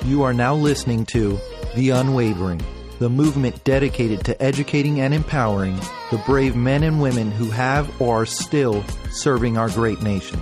You are now listening to The Unwavering, the movement dedicated to educating and empowering the brave men and women who have or are still serving our great nation.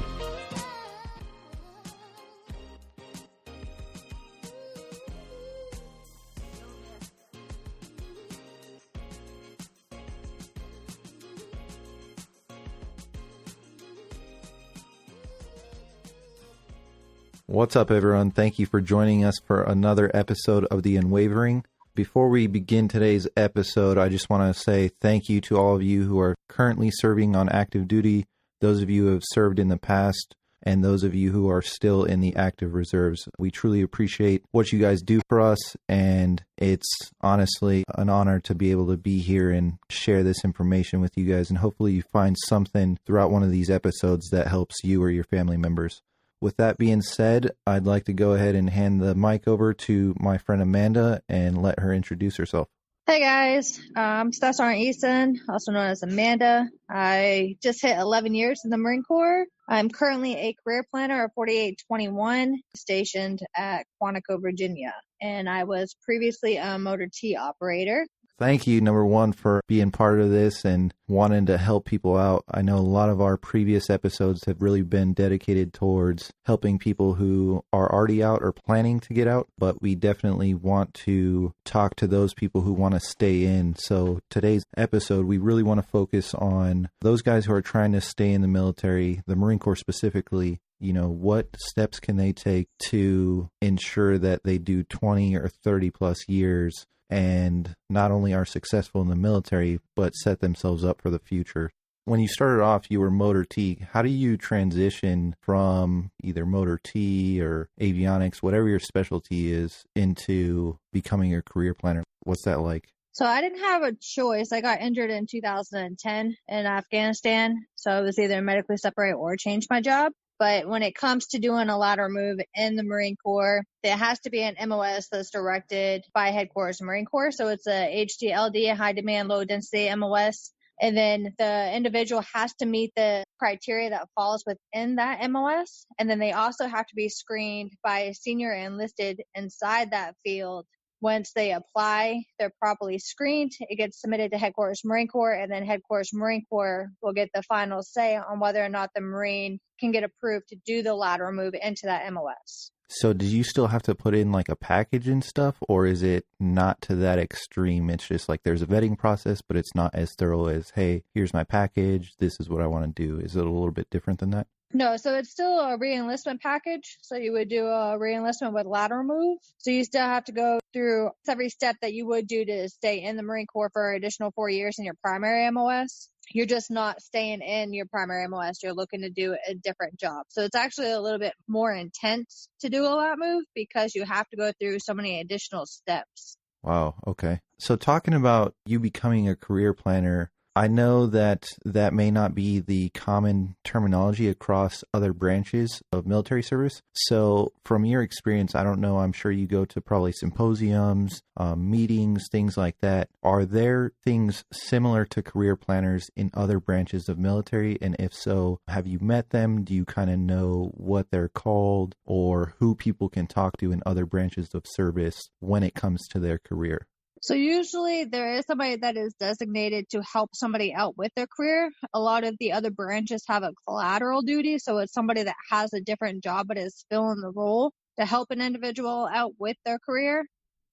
What's up, everyone? Thank you for joining us for another episode of The Unwavering. Before we begin today's episode, I just want to say thank you to all of you who are currently serving on active duty, those of you who have served in the past, and those of you who are still in the active reserves. We truly appreciate what you guys do for us, and it's honestly an honor to be able to be here and share this information with you guys, and hopefully you find something throughout one of these episodes that helps you or your family members. With that being said, I'd like to go ahead and hand the mic over to my friend Amanda and let her introduce herself. Hey guys, I'm Staff Sergeant Easton, also known as Amanda. I just hit 11 years in the Marine Corps. I'm currently a career planner of 4821, stationed at Quantico, Virginia, and I was previously a motor T operator. Thank you, number one, for being part of this and wanting to help people out. I know a lot of our previous episodes have really been dedicated towards helping people who are already out or planning to get out, but we definitely want to talk to those people who want to stay in. So today's episode, we really want to focus on those guys who are trying to stay in the military, the Marine Corps specifically. You know, what steps can they take to ensure that they do 20 or 30 plus years and not only are successful in the military, but set themselves up for the future? When you started off, you were motor T. How do you transition from either motor T or avionics, whatever your specialty is, into becoming a career planner? What's that like? So I didn't have a choice. I got injured in 2010 in Afghanistan, so I was either medically separated or change my job. But when it comes to doing a lateral move in the Marine Corps, there has to be an MOS that's directed by Headquarters Marine Corps. So it's a HDLD, high demand, low density MOS. And then the individual has to meet the criteria that falls within that MOS. And then they also have to be screened by a senior enlisted inside that field. Once they apply, they're properly screened. It gets submitted to Headquarters Marine Corps, and then Headquarters Marine Corps will get the final say on whether or not the Marine can get approved to do the lateral move into that MOS. So do you still have to put in like a package and stuff, or is it not to that extreme? It's just like there's a vetting process, but it's not as thorough as, hey, here's my package, this is what I want to do. Is it a little bit different than that? No, so it's still a re-enlistment package. So you would do a re-enlistment with lateral move. So you still have to go through every step that you would do to stay in the Marine Corps for an additional 4 years in your primary MOS. You're just not staying in your primary MOS. You're looking to do a different job. So it's actually a little bit more intense to do a lat move because you have to go through so many additional steps. Wow. Okay. So talking about you becoming a career planner, I know that that may not be the common terminology across other branches of military service. So from your experience, I don't know, I'm sure you go to probably symposiums, meetings, things like that. Are there things similar to career planners in other branches of military? And if so, have you met them? Do you kind of know what they're called or who people can talk to in other branches of service when it comes to their career? So usually there is somebody that is designated to help somebody out with their career. A lot of the other branches have a collateral duty. So it's somebody that has a different job but is filling the role to help an individual out with their career.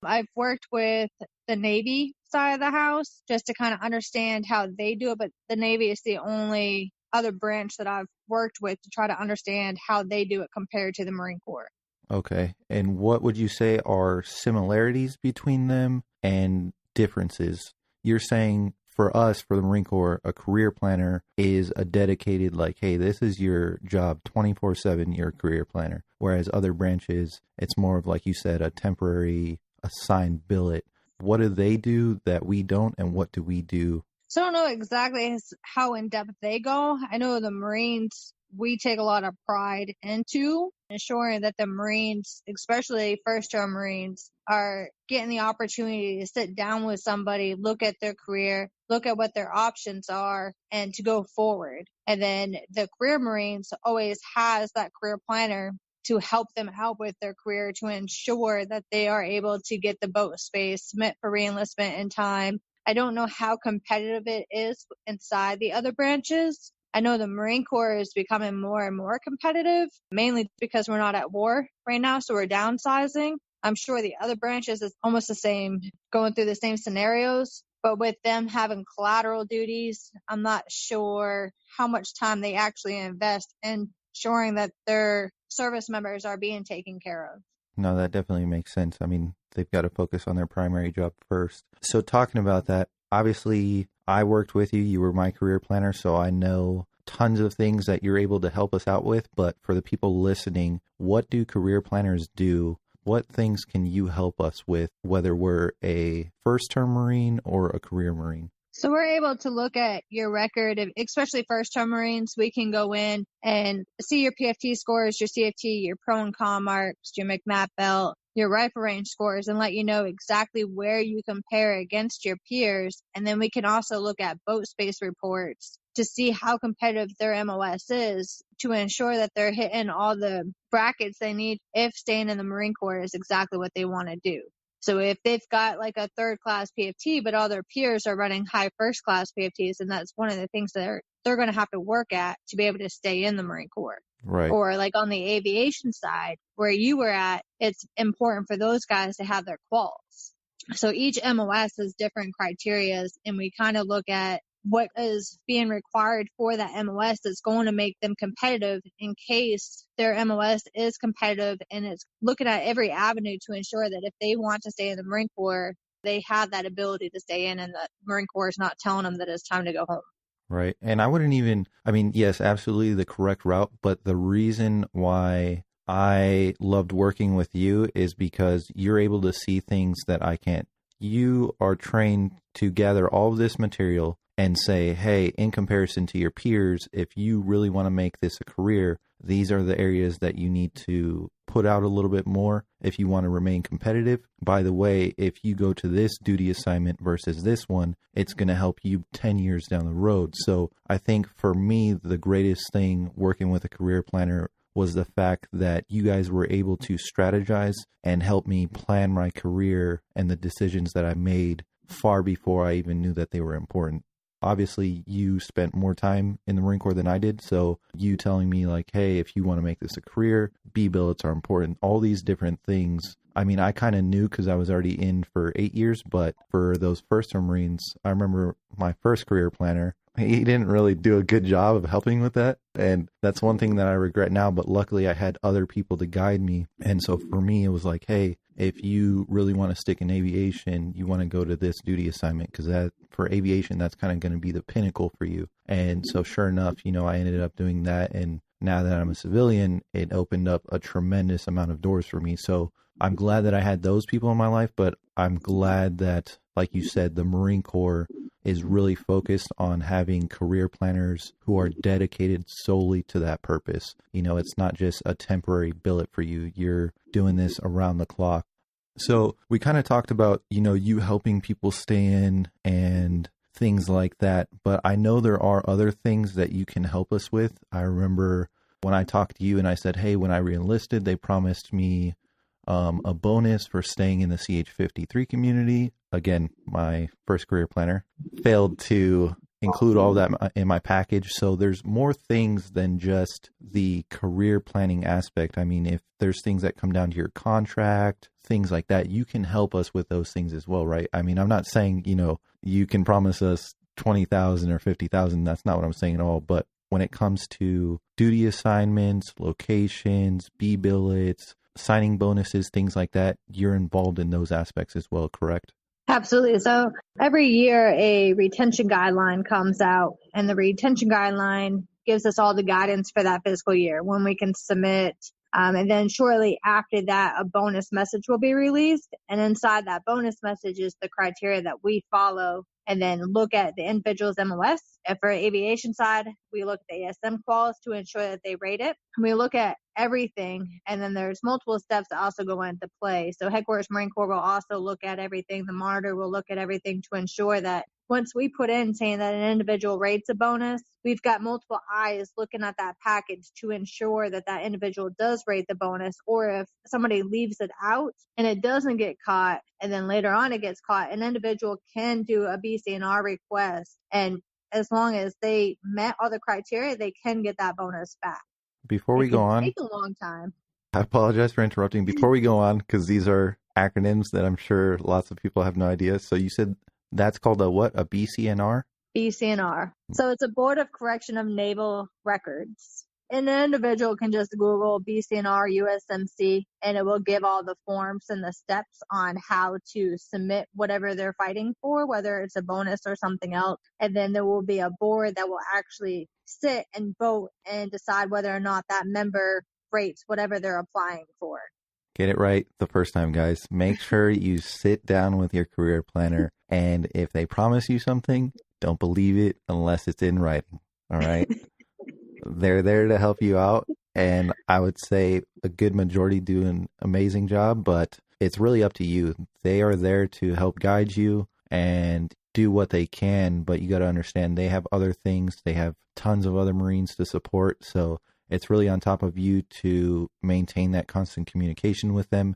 I've worked with the Navy side of the house just to kind of understand how they do it. But the Navy is the only other branch that I've worked with to try to understand how they do it compared to the Marine Corps. Okay. And what would you say are similarities between them and differences? You're saying for us, for the Marine Corps, a career planner is a dedicated, like, hey, this is your job 24/7, you're a career planner. Whereas other branches, it's more of, like you said, a temporary assigned billet. What do they do that we don't, and what do we do? So I don't know exactly how in depth they go. I know the Marines, we take a lot of pride into ensuring that the Marines, especially first-term Marines, are getting the opportunity to sit down with somebody, look at their career, look at what their options are, and to go forward. And then the career Marines always has that career planner to help them out with their career to ensure that they are able to get the boat space, submit for reenlistment in time. I don't know how competitive it is inside the other branches. I know the Marine Corps is becoming more and more competitive, mainly because we're not at war right now, so we're downsizing. I'm sure the other branches is almost the same, going through the same scenarios. But with them having collateral duties, I'm not sure how much time they actually invest in ensuring that their service members are being taken care of. No, that definitely makes sense. I mean, they've got to focus on their primary job first. So talking about that, obviously I worked with you. You were my career planner, so I know tons of things that you're able to help us out with. But for the people listening, what do career planners do? What things can you help us with, whether we're a first-term Marine or a career Marine? So we're able to look at your record, especially first-term Marines. We can go in and see your PFT scores, your CFT, your pro and con marks, your McMap belt, your rifle range scores, and let you know exactly where you compare against your peers. And then we can also look at boat space reports to see how competitive their MOS is to ensure that they're hitting all the brackets they need if staying in the Marine Corps is exactly what they want to do. So if they've got like a third class PFT, but all their peers are running high first class PFTs, and that's one of the things that they're going to have to work at to be able to stay in the Marine Corps. Right. Or like on the aviation side where you were at, it's important for those guys to have their quals. So each MOS has different criterias, and we kind of look at what is being required for that MOS that's going to make them competitive in case their MOS is competitive, and it's looking at every avenue to ensure that if they want to stay in the Marine Corps, they have that ability to stay in, and the Marine Corps is not telling them that it's time to go home. Right. And I wouldn't even, I mean, yes, absolutely the correct route, but the reason why I loved working with you is because you're able to see things that I can't. You are trained to gather all of this material and say, hey, in comparison to your peers, if you really want to make this a career, these are the areas that you need to put out a little bit more if you want to remain competitive. By the way, if you go to this duty assignment versus this one, it's going to help you 10 years down the road. So I think for me, the greatest thing working with a career planner was the fact that you guys were able to strategize and help me plan my career and the decisions that I made far before I even knew that they were important. Obviously, you spent more time in the Marine Corps than I did. So you telling me like, hey, if you want to make this a career, B billets are important. All these different things. I mean, I kind of knew because I was already in for 8 years. But for those first-term Marines, I remember my first career planner, he didn't really do a good job of helping with that. And that's one thing that I regret now. But luckily, I had other people to guide me. And so for me, it was like, hey, if you really want to stick in aviation, you want to go to this duty assignment because that for aviation, that's kind of going to be the pinnacle for you. And so sure enough, I ended up doing that. And now that I'm a civilian, it opened up a tremendous amount of doors for me. So I'm glad that I had those people in my life, but I'm glad that, like you said, the Marine Corps is really focused on having career planners who are dedicated solely to that purpose. It's not just a temporary billet for you. You're doing this around the clock. So we kind of talked about, you helping people stay in and things like that. But I know there are other things that you can help us with. I remember when I talked to you and I said, hey, when I re-enlisted, they promised me a bonus for staying in the CH-53 community. Again, my first career planner failed to include all that in my package. So there's more things than just the career planning aspect. I mean, if there's things that come down to your contract, things like that, you can help us with those things as well, right? I mean, I'm not saying, you can promise us 20,000 or 50,000. That's not what I'm saying at all. But when it comes to duty assignments, locations, B billets, signing bonuses, things like that, you're involved in those aspects as well, correct? Absolutely. So every year a retention guideline comes out, and the retention guideline gives us all the guidance for that fiscal year when we can submit. And then shortly after that, a bonus message will be released. And inside that bonus message is the criteria that we follow, and then look at the individual's MOS. If for aviation side, we look at the ASM quals to ensure that they rate it. And we look at everything. And then there's multiple steps that also go into play. So Headquarters Marine Corps will also look at everything. The monitor will look at everything to ensure that once we put in saying that an individual rates a bonus, we've got multiple eyes looking at that package to ensure that that individual does rate the bonus, or if somebody leaves it out and it doesn't get caught and then later on it gets caught, an individual can do a BCNR request, and as long as they met all the criteria, they can get that bonus back. Before we It go can on, take a long time. I apologize for interrupting. Before we go on, because these are acronyms that I'm sure lots of people have no idea. So you said that's called a what? A BCNR? BCNR. So it's a Board of Correction of Naval Records. And an individual can just Google BCNR USMC and it will give all the forms and the steps on how to submit whatever they're fighting for, whether it's a bonus or something else. And then there will be a board that will actually sit and vote and decide whether or not that member rates whatever they're applying for. Get it right the first time, guys. Make sure you sit down with your career planner, and if they promise you something, don't believe it unless it's in writing. All right? They're there to help you out, and I would say a good majority do an amazing job, but it's really up to you. They are there to help guide you and do what they can, but you got to understand they have other things. They have tons of other Marines to support, so it's really on top of you to maintain that constant communication with them.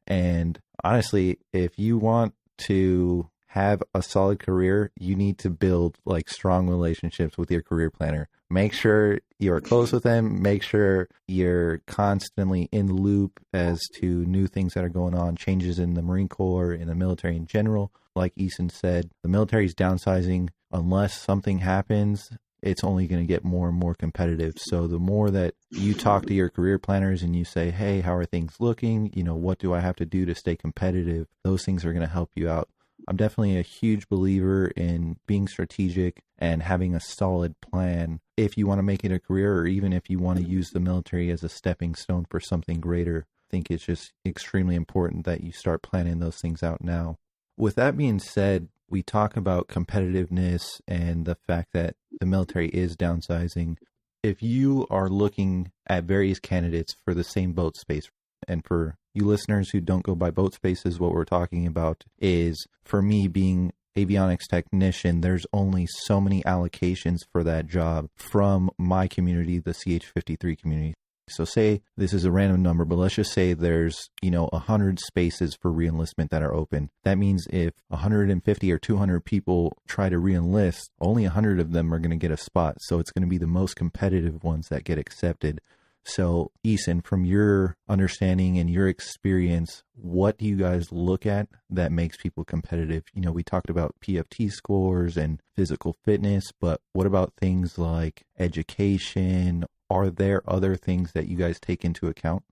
And honestly, if you want to have a solid career, you need to build like strong relationships with your career planner. Make sure you're close with them. Make sure you're constantly in the loop as to new things that are going on, changes in the Marine Corps, in the military in general. Like Eason said, the military is downsizing. Unless something happens, it's only going to get more and more competitive. So the more that you talk to your career planners and you say, hey, how are things looking? You know, what do I have to do to stay competitive? Those things are going to help you out. I'm definitely a huge believer in being strategic and having a solid plan if you want to make it a career, or even if you want to use the military as a stepping stone for something greater. I think it's just extremely important that you start planning those things out now. With that being said, we talk about competitiveness and the fact that the military is downsizing. If you are looking at various candidates for the same boat space, and for you listeners who don't go by boat spaces, what we're talking about is, for me being avionics technician, there's only so many allocations for that job from my community, the CH-53 community. So say this is a random number, but let's just say there's, 100 spaces for reenlistment that are open. That means if 150 or 200 people try to reenlist, only 100 of them are going to get a spot. So it's going to be the most competitive ones that get accepted. So Eason, from your understanding and your experience, what do you guys look at that makes people competitive? We talked about PFT scores and physical fitness, but what about things like education? Are there other things that you guys take into account?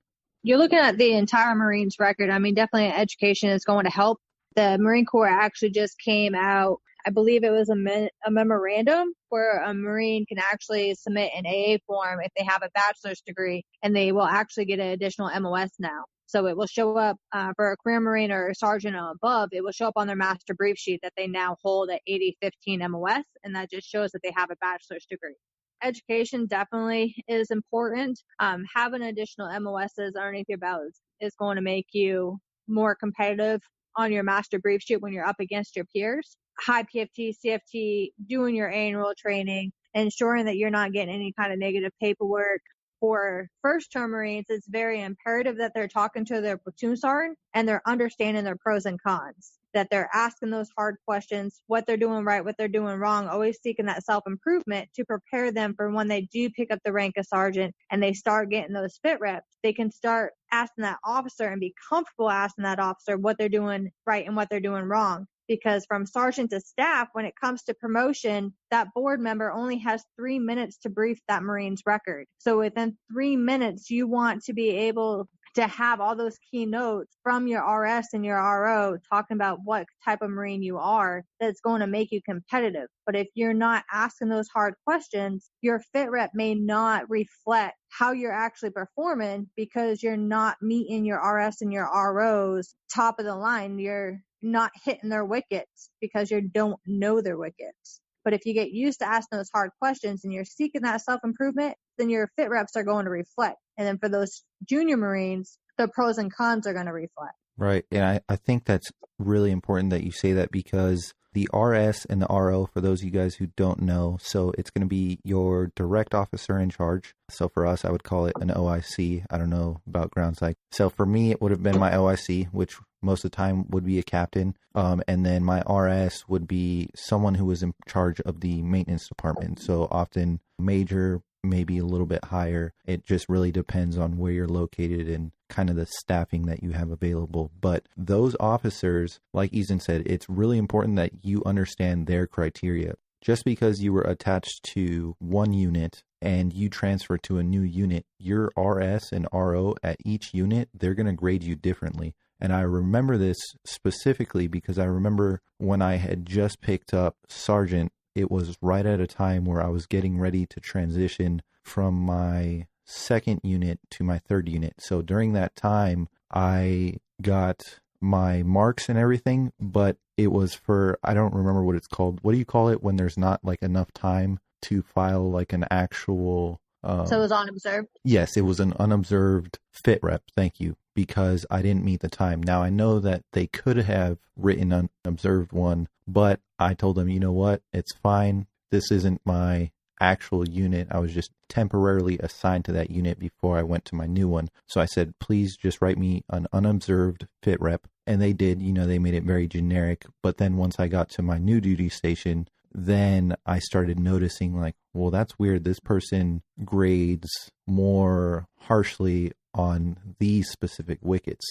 You're looking at the entire Marines record. I mean, definitely education is going to help. The Marine Corps actually just came out, I believe it was a memorandum where a Marine can actually submit an AA form if they have a bachelor's degree, and they will actually get an additional MOS now. So it will show up for a career Marine or a sergeant or above, it will show up on their master brief sheet that they now hold at 8015 MOS, and that just shows that they have a bachelor's degree. Education definitely is important. Having additional MOSs underneath your belt is going to make you more competitive on your master brief sheet when you're up against your peers. High PFT, CFT, doing your annual training, ensuring that you're not getting any kind of negative paperwork. For first-term Marines, it's very imperative that they're talking to their platoon sergeant and they're understanding their pros and cons, that they're asking those hard questions, what they're doing right, what they're doing wrong, always seeking that self-improvement to prepare them for when they do pick up the rank of sergeant and they start getting those fit reps. They can start asking that officer and be comfortable asking that officer what they're doing right and what they're doing wrong. Because from sergeant to staff, when it comes to promotion, that board member only has 3 minutes to brief that Marine's record. So within 3 minutes, you want to be able to have all those key notes from your RS and your RO talking about what type of Marine you are that's going to make you competitive. But if you're not asking those hard questions, your fit rep may not reflect how you're actually performing because you're not meeting your RS and your ROs top of the line. You're not hitting their wickets because you don't know their wickets. But if you get used to asking those hard questions and you're seeking that self-improvement, then your fit reps are going to reflect. And then for those junior Marines, the pros and cons are going to reflect. Right. And I think that's really important that you say that, because the RS and the RO, for those of you guys who don't know, so it's going to be your direct officer in charge. So for us, I would call it an OIC. I don't know about ground psych. So for me, it would have been my OIC, which most of the time would be a captain. And then my RS would be someone who was in charge of the maintenance department. So often major, maybe a little bit higher. It just really depends on where you're located and kind of the staffing that you have available. But those officers, like Ethan said, it's really important that you understand their criteria. Just because you were attached to one unit and you transfer to a new unit, your RS and RO at each unit, they're going to grade you differently. And I remember this specifically because I remember when I had just picked up sergeant, it was right at a time where I was getting ready to transition from my second unit to my third unit. So during that time, I got my marks and everything, but it was for, I don't remember what it's called. What do you call it when there's not like enough time to file like an actual... So it was unobserved? Yes, it was an unobserved fit rep. Thank you. Because I didn't meet the time. Now I know that they could have written an unobserved one, but I told them, you know what? It's fine. This isn't my actual unit. I was just temporarily assigned to that unit before I went to my new one. So I said, please just write me an unobserved fit rep. And they did, they made it very generic. But then once I got to my new duty station, then I started noticing like, well, that's weird. This person grades more harshly on these specific wickets,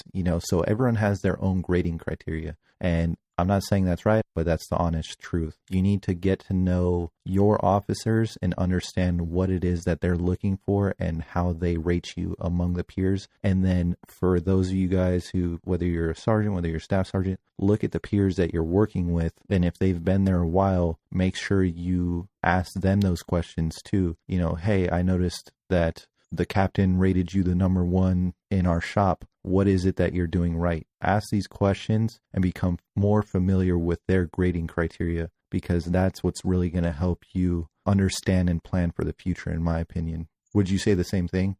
so everyone has their own grading criteria. And I'm not saying that's right, but that's the honest truth. You need to get to know your officers and understand what it is that they're looking for and how they rate you among the peers. And then for those of you guys who, whether you're a sergeant, whether you're a staff sergeant, look at the peers that you're working with. And if they've been there a while, make sure you ask them those questions too. Hey, I noticed that the captain rated you the number one in our shop. What is it that you're doing right? Ask these questions and become more familiar with their grading criteria, because that's what's really going to help you understand and plan for the future, in my opinion. Would you say the same thing?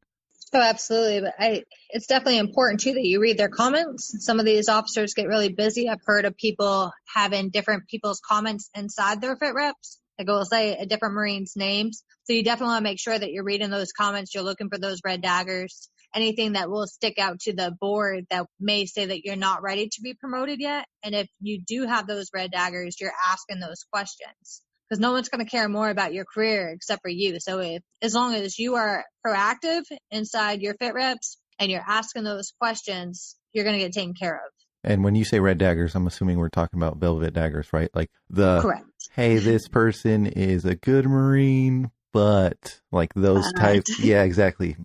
Oh, absolutely. But it's definitely important too that you read their comments. Some of these officers get really busy. I've heard of people having different people's comments inside their fit reps. Like it will say a different Marine's names. So you definitely want to make sure that you're reading those comments. You're looking for those red daggers, anything that will stick out to the board that may say that you're not ready to be promoted yet. And if you do have those red daggers, you're asking those questions, because no one's going to care more about your career except for you. So as long as you are proactive inside your fit reps and you're asking those questions, you're going to get taken care of. And when you say red daggers, I'm assuming we're talking about velvet daggers, right? Like Correct. Hey, this person is a good Marine, but like those types. Yeah, exactly.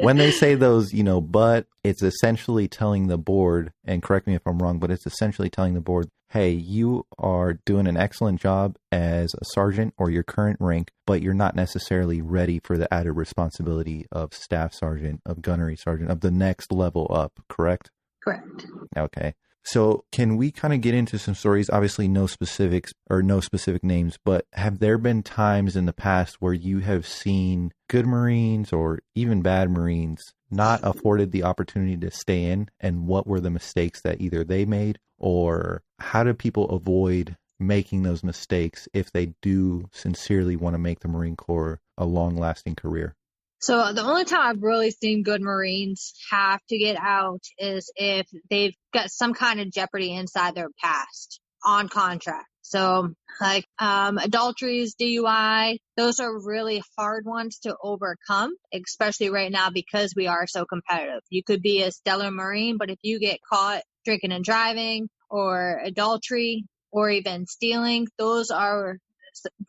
When they say those, but it's essentially telling the board, and correct me if I'm wrong, but it's essentially telling the board, hey, you are doing an excellent job as a sergeant or your current rank, but you're not necessarily ready for the added responsibility of staff sergeant, of gunnery sergeant, of the next level up, correct? Correct. Okay. So can we kind of get into some stories? Obviously no specifics or no specific names, but have there been times in the past where you have seen good Marines or even bad Marines not afforded the opportunity to stay in? And what were the mistakes that either they made, or how do people avoid making those mistakes if they do sincerely want to make the Marine Corps a long-lasting career? So the only time I've really seen good Marines have to get out is if they've got some kind of jeopardy inside their past on contract. So like adulteries, DUI, those are really hard ones to overcome, especially right now because we are so competitive. You could be a stellar Marine, but if you get caught drinking and driving or adultery or even stealing, those are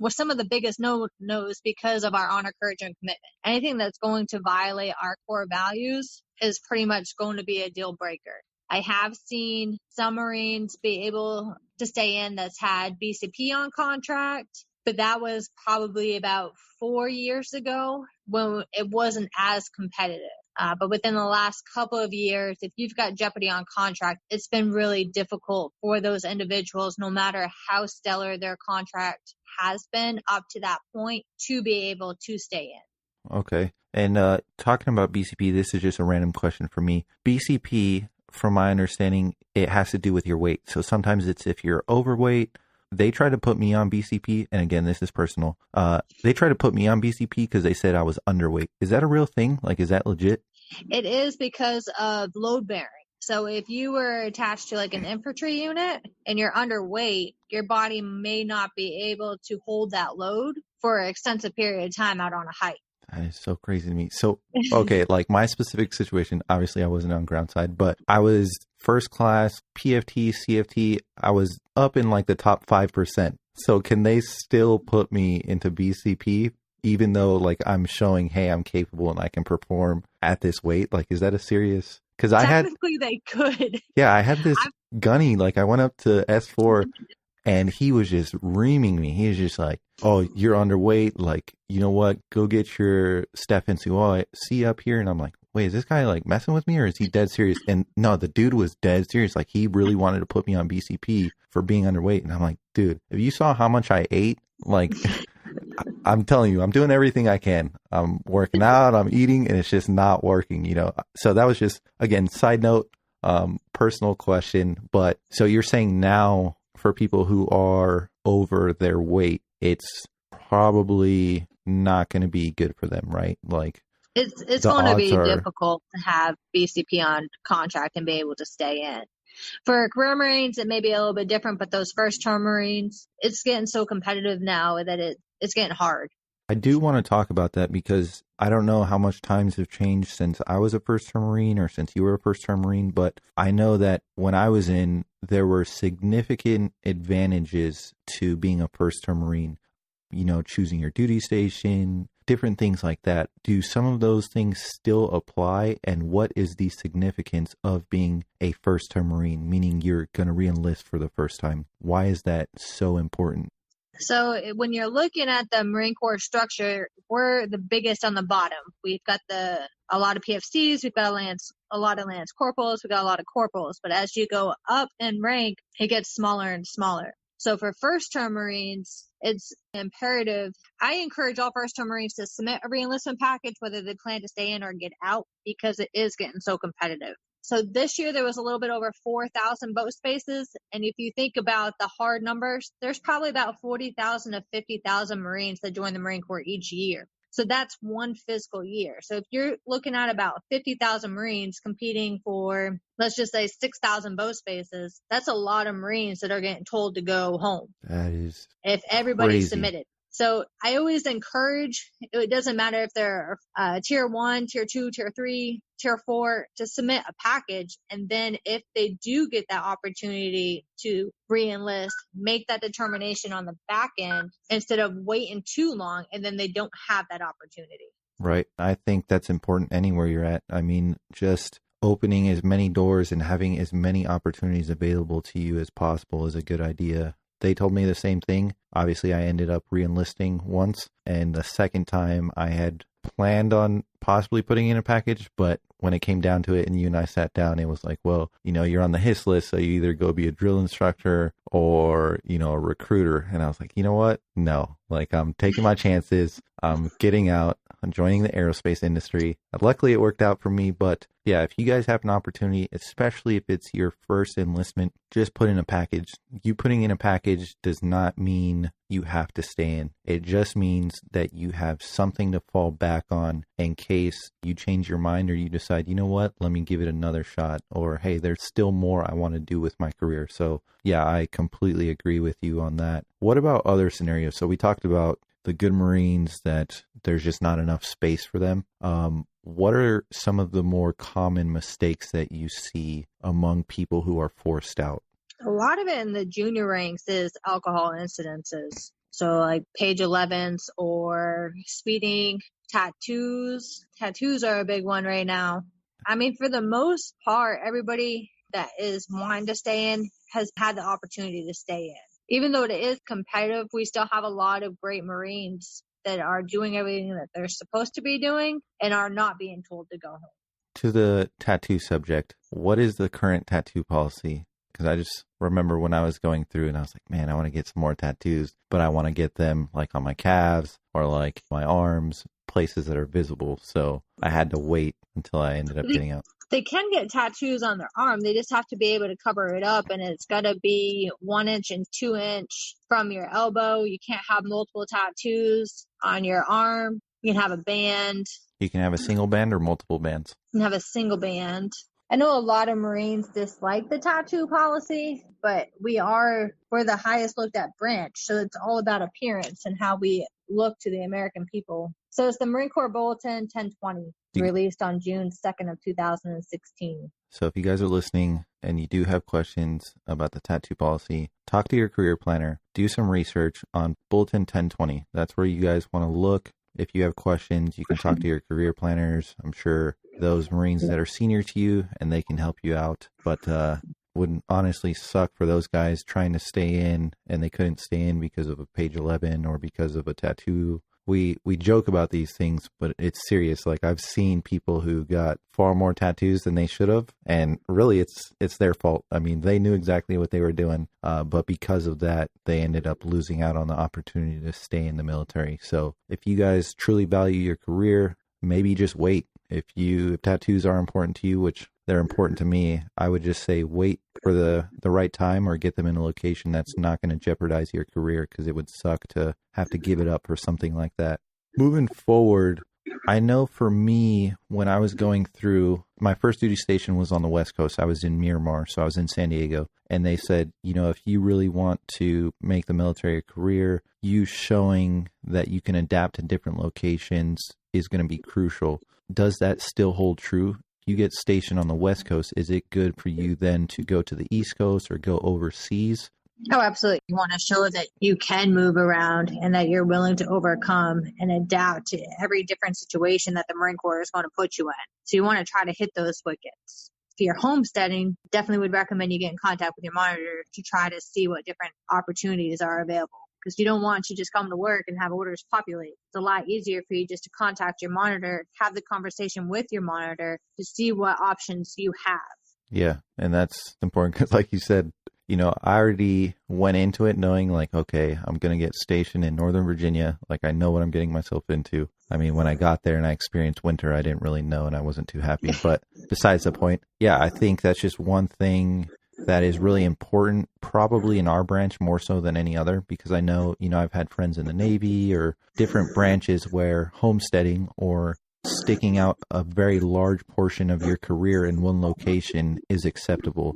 some of the biggest no-nos because of our honor, courage, and commitment. Anything that's going to violate our core values is pretty much going to be a deal breaker. I have seen some Marines be able to stay in that's had BCP on contract, but that was probably about 4 years ago when it wasn't as competitive. But within the last couple of years, if you've got jeopardy on contract, it's been really difficult for those individuals, no matter how stellar their contract has been up to that point, to be able to stay in. Okay. And talking about BCP, this is just a random question for me. BCP, from my understanding, it has to do with your weight. So sometimes it's if you're overweight they tried to put me on BCP. And again, this is personal. They tried to put me on BCP because they said I was underweight. Is that a real thing? Like, is that legit? It is because of load bearing. So if you were attached to like an infantry unit and you're underweight, your body may not be able to hold that load for an extensive period of time out on a hike. That is so crazy to me. So, okay, like my specific situation, obviously I wasn't on ground side, but I was first class, PFT, CFT. I was up in like the top 5%. So can they still put me into BCP even though like I'm showing, hey, I'm capable and I can perform at this weight? Like, is that a serious? Because technically they could. Yeah, I had this gunny. Like I went up to S4 and he was just reaming me. He was just like, oh, you're underweight. Like, you know what? Go get your step into see up here. And I'm like, wait, is this guy like messing with me or is he dead serious? And no, the dude was dead serious. Like he really wanted to put me on BCP for being underweight. And I'm like, dude, if you saw how much I ate, like I'm telling you, I'm doing everything I can. I'm working out, I'm eating, and it's just not working, you know? So that was just, again, side note, personal question. But so you're saying now for people who are over their weight, it's probably not going to be good for them, right? Like it's going to be difficult to have BCP on contract and be able to stay in. For career Marines, it may be a little bit different, but those first term Marines, it's getting so competitive now that it's getting hard. I do want to talk about that because I don't know how much times have changed since I was a first term Marine or since you were a first term Marine, but I know that when I was in, there were significant advantages to being a first term Marine. You know, choosing your duty station, different things like that. Do some of those things still apply? And what is the significance of being a first term Marine, meaning you're going to re-enlist for the first time? Why is that so important? So when you're looking at the Marine Corps structure, we're the biggest on the bottom. We've got a lot of PFCs, we've got a lot of Lance Corporals, we've got a lot of Corporals. But as you go up in rank, it gets smaller and smaller. So for first-term Marines, it's imperative. I encourage all first-term Marines to submit a reenlistment package, whether they plan to stay in or get out, because it is getting so competitive. So this year there was a little bit over 4,000 boat spaces. And if you think about the hard numbers, there's probably about 40,000 to 50,000 Marines that join the Marine Corps each year. So that's one fiscal year. So if you're looking at about 50,000 Marines competing for, let's just say 6,000 boat spaces, that's a lot of Marines that are getting told to go home. That is if everybody's crazy. Submitted. So I always encourage, it doesn't matter if they're tier 1, tier 2, tier 3, tier 4, to submit a package. And then if they do get that opportunity to re-enlist, make that determination on the back end instead of waiting too long and then they don't have that opportunity. Right. I think that's important anywhere you're at. I mean, just opening as many doors and having as many opportunities available to you as possible is a good idea. They told me the same thing. Obviously, I ended up re-enlisting once, and the second time I had planned on possibly putting in a package, but when it came down to it and you and I sat down, it was like, well, you know, you're on the HIS list, so you either go be a drill instructor or, you know, a recruiter. And I was like, you know what? No, like I'm taking my chances. I'm getting out. I'm joining the aerospace industry. Luckily, it worked out for me. But yeah, if you guys have an opportunity, especially if it's your first enlistment, just put in a package. You putting in a package does not mean you have to stay in. It just means that you have something to fall back on in case you change your mind or you decide, you know what, let me give it another shot. Or, hey, there's still more I want to do with my career. So yeah, I completely agree with you on that. What about other scenarios? So we talked about the good Marines that there's just not enough space for them. What are some of the more common mistakes that you see among people who are forced out? A lot of it in the junior ranks is alcohol incidences. So like page 11s or speeding, tattoos. Tattoos are a big one right now. I mean, for the most part, everybody that is wanting to stay in has had the opportunity to stay in. Even though it is competitive, we still have a lot of great Marines that are doing everything that they're supposed to be doing and are not being told to go home. To the tattoo subject, what is the current tattoo policy? Because I just remember when I was going through and I was like, man, I want to get some more tattoos, but I want to get them like on my calves or like my arms, places that are visible. So I had to wait until I ended up getting out. They can get tattoos on their arm. They just have to be able to cover it up, and it's got to be 1 inch and 2 inch from your elbow. You can't have multiple tattoos on your arm. You can have a band. You can have a single band or multiple bands. You can have a single band. I know a lot of Marines dislike the tattoo policy, but we're the highest looked at branch. So it's all about appearance and how we look to the American people. So it's the Marine Corps Bulletin 1020, released on June 2nd of 2016. So if you guys are listening and you do have questions about the tattoo policy, talk to your career planner, do some research on Bulletin 1020. That's where you guys want to look. If you have questions, you can talk to your career planners. I'm sure those Marines that are senior to you, and they can help you out. But wouldn't honestly suck for those guys trying to stay in, and they couldn't stay in because of a page 11 or because of a tattoo. We joke about these things, but it's serious. Like, I've seen people who got far more tattoos than they should have, and really it's their fault. I mean, they knew exactly what they were doing, but because of that, they ended up losing out on the opportunity to stay in the military. So if you guys truly value your career, maybe just wait. If tattoos are important to you, which they're important to me, I would just say wait for the right time, or get them in a location that's not going to jeopardize your career, because it would suck to have to give it up for something like that. Moving forward, I know for me, when I was going through, my first duty station was on the West Coast. I was in Miramar, so I was in San Diego. And they said, if you really want to make the military a career, you showing that you can adapt to different locations is going to be crucial. Does that still hold true? You get stationed on the West Coast, is it good for you then to go to the East Coast or go overseas? Oh, absolutely. You want to show that you can move around and that you're willing to overcome and adapt to every different situation that the Marine Corps is going to put you in. So you want to try to hit those wickets. If you're homesteading, definitely would recommend you get in contact with your monitor to try to see what different opportunities are available. Because you don't want to just come to work and have orders populate. It's a lot easier for you just to contact your monitor, have the conversation with your monitor to see what options you have. Yeah, and that's important because, like you said, I already went into it knowing, like, okay, I'm going to get stationed in Northern Virginia. Like, I know what I'm getting myself into. I mean, when I got there and I experienced winter, I didn't really know and I wasn't too happy. But besides the point, yeah, I think that's just one thing that is really important, probably in our branch more so than any other, because I know, I've had friends in the Navy or different branches where homesteading or sticking out a very large portion of your career in one location is acceptable.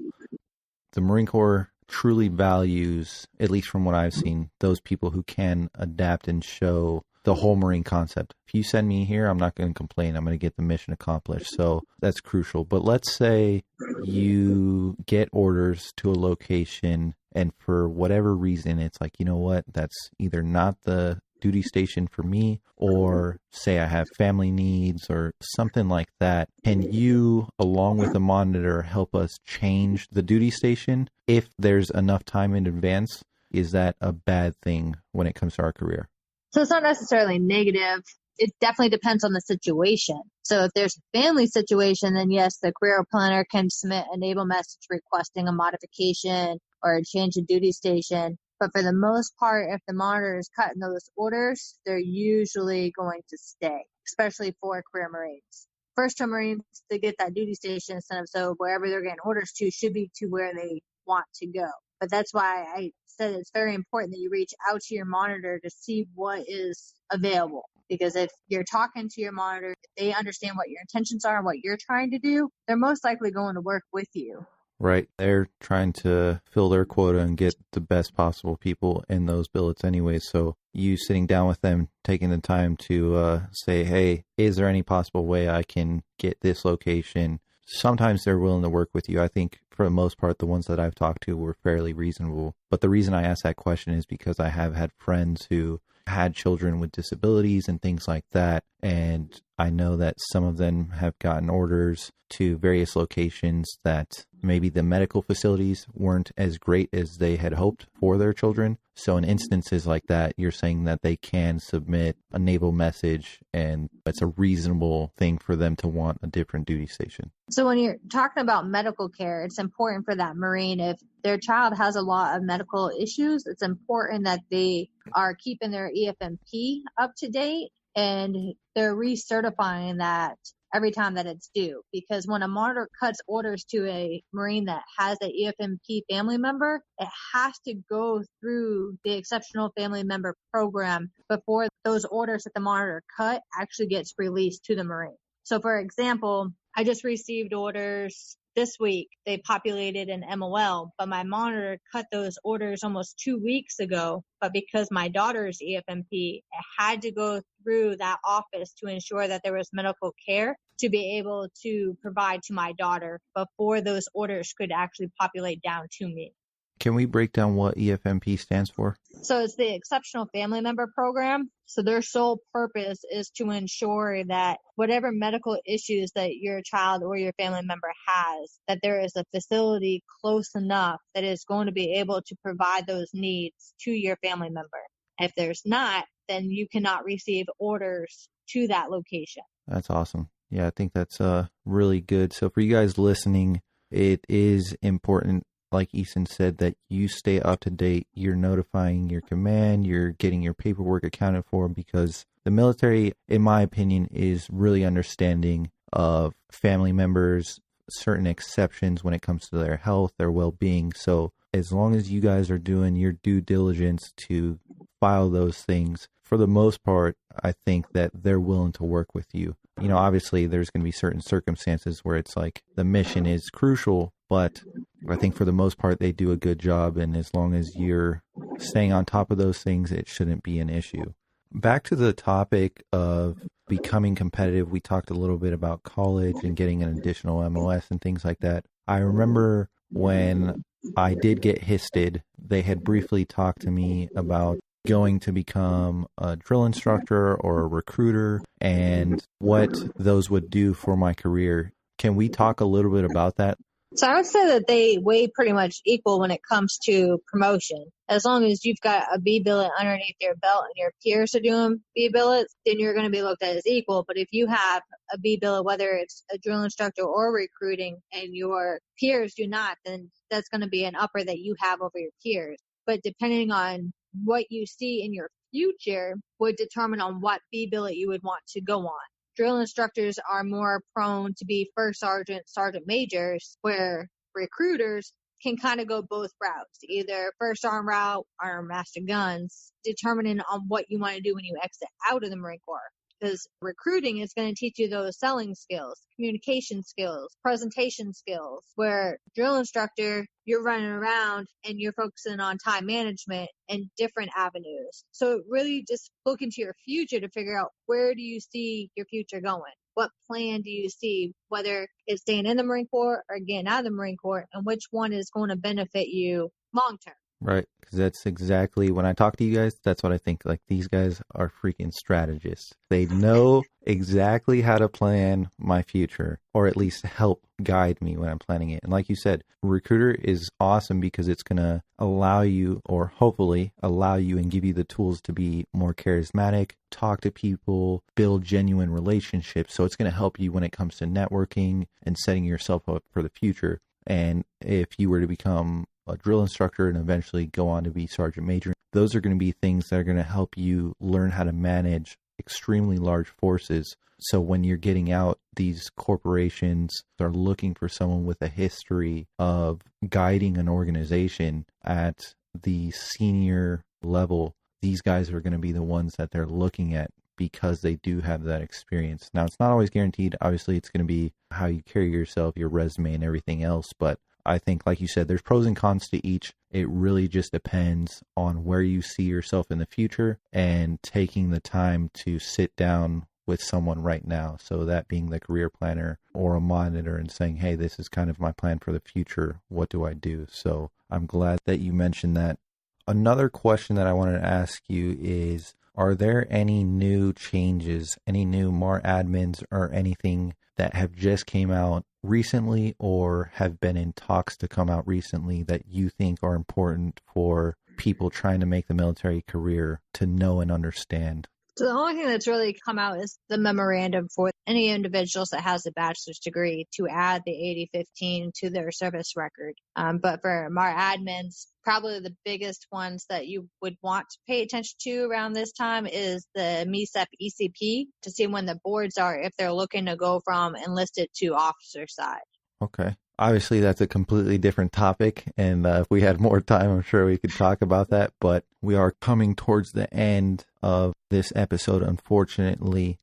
The Marine Corps truly values, at least from what I've seen, those people who can adapt and show the whole Marine concept. If you send me here, I'm not going to complain. I'm going to get the mission accomplished. So that's crucial. But let's say you get orders to a location and for whatever reason, it's like, you know what, that's either not the duty station for me, or say I have family needs or something like that. Can you, along with the monitor, help us change the duty station if there's enough time in advance? Is that a bad thing when it comes to our career? So it's not necessarily negative. It definitely depends on the situation. So if there's a family situation, then yes, the career planner can submit a naval message requesting a modification or a change of duty station. But for the most part, if the monitor is cutting those orders, they're usually going to stay, especially for career Marines. First-time Marines, they get that duty station incentive, so wherever they're getting orders to should be to where they want to go. But that's why I said it's very important that you reach out to your monitor to see what is available. Because if you're talking to your monitor, if they understand what your intentions are and what you're trying to do, they're most likely going to work with you. Right. They're trying to fill their quota and get the best possible people in those billets anyway. So you sitting down with them, taking the time to say, hey, is there any possible way I can get this location? Sometimes they're willing to work with you. I think for the most part, the ones that I've talked to were fairly reasonable. But the reason I ask that question is because I have had friends who had children with disabilities and things like that. And I know that some of them have gotten orders to various locations that maybe the medical facilities weren't as great as they had hoped for their children. So in instances like that, you're saying that they can submit a naval message and it's a reasonable thing for them to want a different duty station. So when you're talking about medical care, it's important for that Marine, if their child has a lot of medical issues, it's important that they are keeping their EFMP up to date and they're recertifying that every time that it's due. Because when a monitor cuts orders to a Marine that has an EFMP family member, it has to go through the exceptional family member program before those orders that the monitor cut actually gets released to the Marine. So for example, I just received orders this week. They populated an MOL, but my monitor cut those orders almost 2 weeks ago. But because my daughter's EFMP, it had to go through that office to ensure that there was medical care to be able to provide to my daughter before those orders could actually populate down to me. Can we break down what EFMP stands for? So it's the Exceptional Family Member Program. So their sole purpose is to ensure that whatever medical issues that your child or your family member has, that there is a facility close enough that is going to be able to provide those needs to your family member. If there's not, then you cannot receive orders to that location. That's awesome. Yeah, I think that's really good. So for you guys listening, it is important, like Easton said, that you stay up to date. You're notifying your command, you're getting your paperwork accounted for, because the military, in my opinion, is really understanding of family members, certain exceptions when it comes to their health, their well-being. So as long as you guys are doing your due diligence to file those things, for the most part, I think that they're willing to work with you. You know, obviously there's going to be certain circumstances where it's like the mission is crucial, but I think for the most part they do a good job. And as long as you're staying on top of those things, it shouldn't be an issue. Back to the topic of becoming competitive, we talked a little bit about college and getting an additional MOS and things like that. I remember when I did get HISted, they had briefly talked to me about going to become a drill instructor or a recruiter and what those would do for my career. Can we talk a little bit about that? So I would say that they weigh pretty much equal when it comes to promotion. As long as you've got a B billet underneath your belt and your peers are doing B billets, then you're going to be looked at as equal. But if you have a B billet, whether it's a drill instructor or recruiting, and your peers do not, then that's going to be an upper that you have over your peers. But depending on what you see in your future would determine on what B billet you would want to go on. Drill instructors are more prone to be first sergeant, sergeant majors, where recruiters can kind of go both routes, either first arm route or master guns, determining on what you want to do when you exit out of the Marine Corps. Because recruiting is going to teach you those selling skills, communication skills, presentation skills, where drill instructor, you're running around and you're focusing on time management and different avenues. So really just look into your future to figure out, where do you see your future going? What plan do you see, whether it's staying in the Marine Corps or getting out of the Marine Corps, and which one is going to benefit you long term? Right, because that's exactly, when I talk to you guys, that's what I think. Like, these guys are freaking strategists. They know exactly how to plan my future, or at least help guide me when I'm planning it. And like you said, recruiter is awesome because it's going to allow you, or hopefully allow you and give you the tools to be more charismatic, talk to people, build genuine relationships. So it's going to help you when it comes to networking and setting yourself up for the future. And if you were to become a drill instructor and eventually go on to be sergeant major, those are going to be things that are going to help you learn how to manage extremely large forces. So when you're getting out, these corporations are looking for someone with a history of guiding an organization at the senior level. These guys are going to be the ones that they're looking at because they do have that experience. Now, it's not always guaranteed. Obviously, it's going to be how you carry yourself, your resume, and everything else. But I think, like you said, there's pros and cons to each. It really just depends on where you see yourself in the future and taking the time to sit down with someone right now. So that being the career planner or a monitor and saying, hey, this is kind of my plan for the future. What do I do? So I'm glad that you mentioned that. Another question that I wanted to ask you is, are there any new changes, any new MAR admins or anything that have just came out recently or have been in talks to come out recently that you think are important for people trying to make the military career to know and understand? So the only thing that's really come out is the memorandum for any individuals that has a bachelor's degree to add the 8015 to their service record. But for our admins, probably the biggest ones that you would want to pay attention to around this time is the MECEP ECP to see when the boards are, if they're looking to go from enlisted to officer side. Okay. Obviously, that's a completely different topic, and if we had more time, I'm sure we could talk about that, but we are coming towards the end of this episode, unfortunately.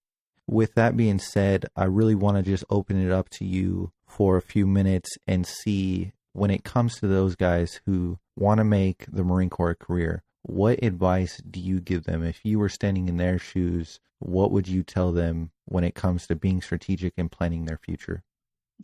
With that being said, I really want to just open it up to you for a few minutes and see, when it comes to those guys who want to make the Marine Corps a career, what advice do you give them? If you were standing in their shoes, what would you tell them when it comes to being strategic and planning their future?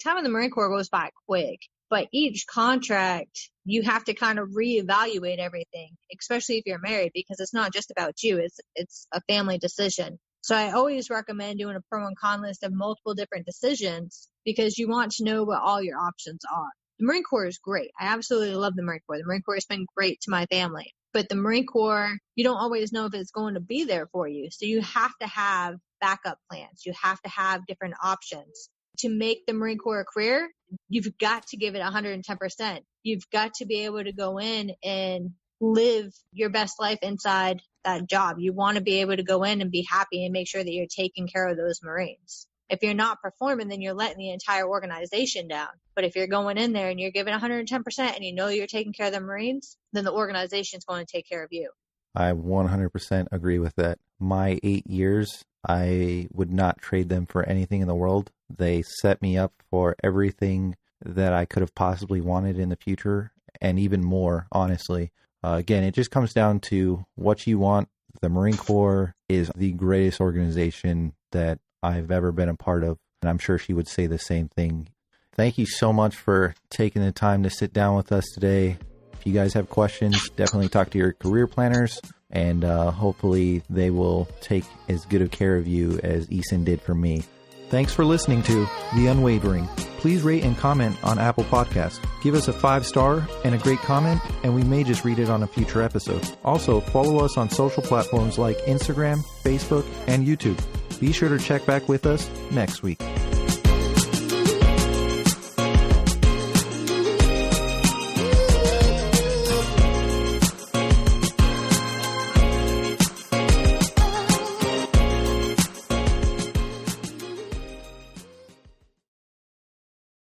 Time in the Marine Corps goes by quick, but each contract, you have to kind of reevaluate everything, especially if you're married, because it's not just about you. It's a family decision. So I always recommend doing a pro and con list of multiple different decisions because you want to know what all your options are. The Marine Corps is great. I absolutely love the Marine Corps. The Marine Corps has been great to my family. But the Marine Corps, you don't always know if it's going to be there for you. So you have to have backup plans. You have to have different options. To make the Marine Corps a career, you've got to give it 110%. You've got to be able to go in and live your best life inside that job. You want to be able to go in and be happy and make sure that you're taking care of those Marines. If you're not performing, then you're letting the entire organization down. But if you're going in there and you're giving 110% and you know you're taking care of the Marines, then the organization's going to take care of you. I 100% agree with that. My 8 years, I would not trade them for anything in the world. They set me up for everything that I could have possibly wanted in the future, and even more, honestly. Again, it just comes down to what you want. The Marine Corps is the greatest organization that I've ever been a part of, and I'm sure she would say the same thing. Thank you so much for taking the time to sit down with us today. If you guys have questions, definitely talk to your career planners, and hopefully they will take as good of care of you as Eason did for me. Thanks for listening to The Unwavering. Please rate and comment on Apple Podcasts. Give us a 5-star and a great comment, and we may just read it on a future episode. Also, follow us on social platforms like Instagram, Facebook, and YouTube. Be sure to check back with us next week.